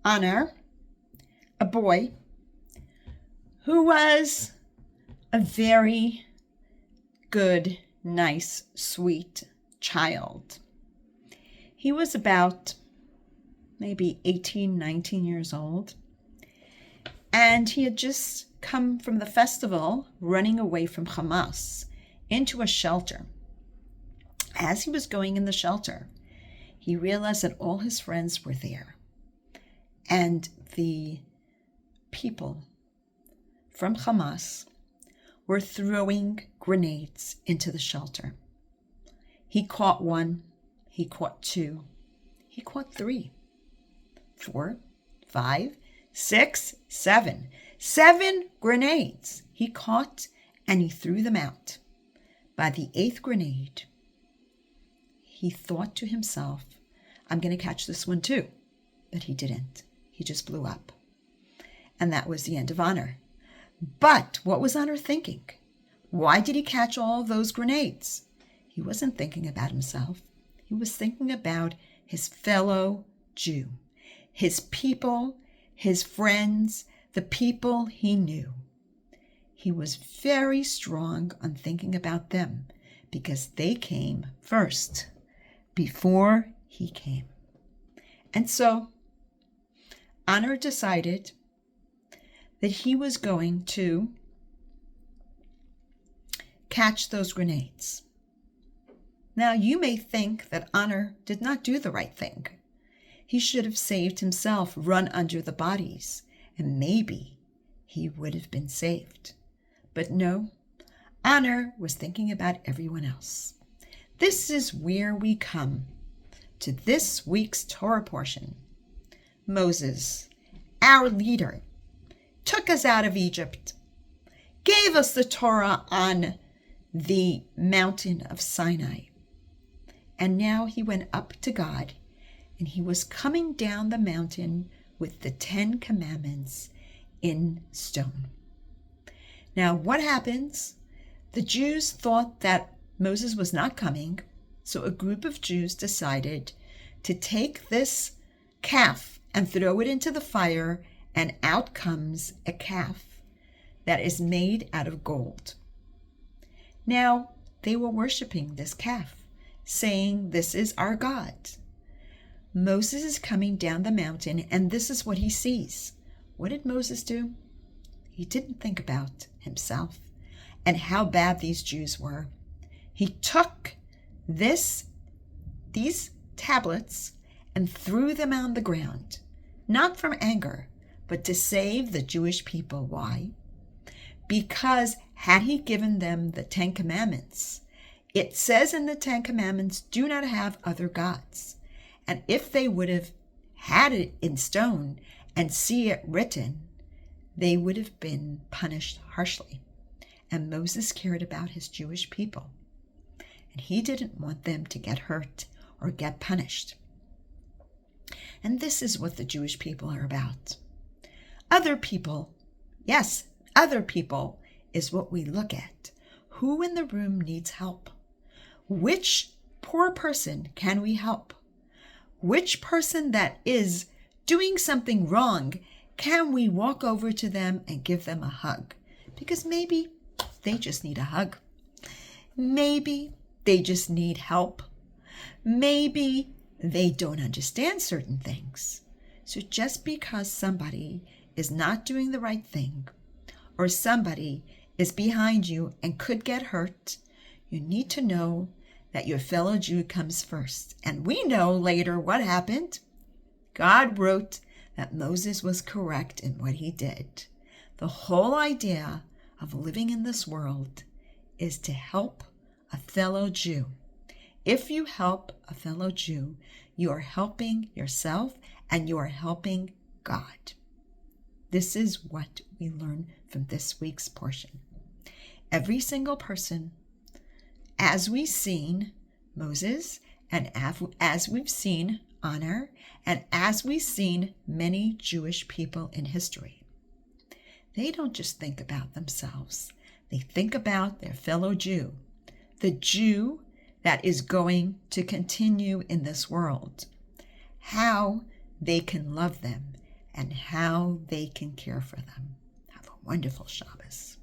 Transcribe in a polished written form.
Honor, a boy who was a very good, nice, sweet child. He was about maybe 18, 19 years old, and he had just come from the festival running away from Hamas into a shelter. As he was going in the shelter, he realized that all his friends were there, and the people from Hamas were throwing grenades into the shelter. He caught one, he caught two, he caught 3, 4, 5, 6, 7. 7 grenades he caught, and he threw them out. By the 8th grenade, he thought to himself, I'm going to catch this one too. But he didn't. He just blew up. And that was the end of Honor. But what was Honor thinking? Why did he catch all those grenades? He wasn't thinking about himself. He was thinking about his fellow Jew, his people, his friends, the people he knew. He was very strong on thinking about them because they came first before he came. And so Honor decided that he was going to catch those grenades. Now, you may think that Honor did not do the right thing. He should have saved himself, run under the bodies, and maybe he would have been saved. But no, Honor was thinking about everyone else. This is where we come to this week's Torah portion. Moses, our leader, took us out of Egypt, gave us the Torah on the mountain of Sinai. And now he went up to God, and he was coming down the mountain with the 10 commandments in stone. Now, what happens? The Jews thought that Moses was not coming, so a group of Jews decided to take this calf and throw it into the fire, and out comes a calf that is made out of gold. Now, they were worshiping this calf, saying, this is our God. Moses is coming down the mountain, and this is what he sees. What did Moses do? He didn't think about himself and how bad these Jews were. He took these tablets and threw them on the ground, not from anger, but to save the Jewish people. Why? Because had he given them the 10 commandments, it says in the 10 commandments, do not have other gods. And if they would have had it in stone and see it written, they would have been punished harshly. And Moses cared about his Jewish people, and he didn't want them to get hurt or get punished. And this is what the Jewish people are about. Other people, yes, other people is what we look at. Who in the room needs help? Which poor person can we help? Which person that is doing something wrong can we walk over to them and give them a hug? Because maybe they just need a hug. Maybe they just need help. Maybe they don't understand certain things. So just because somebody is not doing the right thing, or somebody is behind you and could get hurt, you need to know that your fellow Jew comes first. And we know later what happened. God wrote that Moses was correct in what he did. The whole idea of living in this world is to help a fellow Jew. If you help a fellow Jew, you are helping yourself and you are helping God. This is what we learn from this week's portion. Every single person, as we've seen Moses, and as we've seen Honor, and as we've seen many Jewish people in history, they don't just think about themselves. They think about their fellow Jew, the Jew that is going to continue in this world, how they can love them, and how they can care for them. Have a wonderful Shabbos.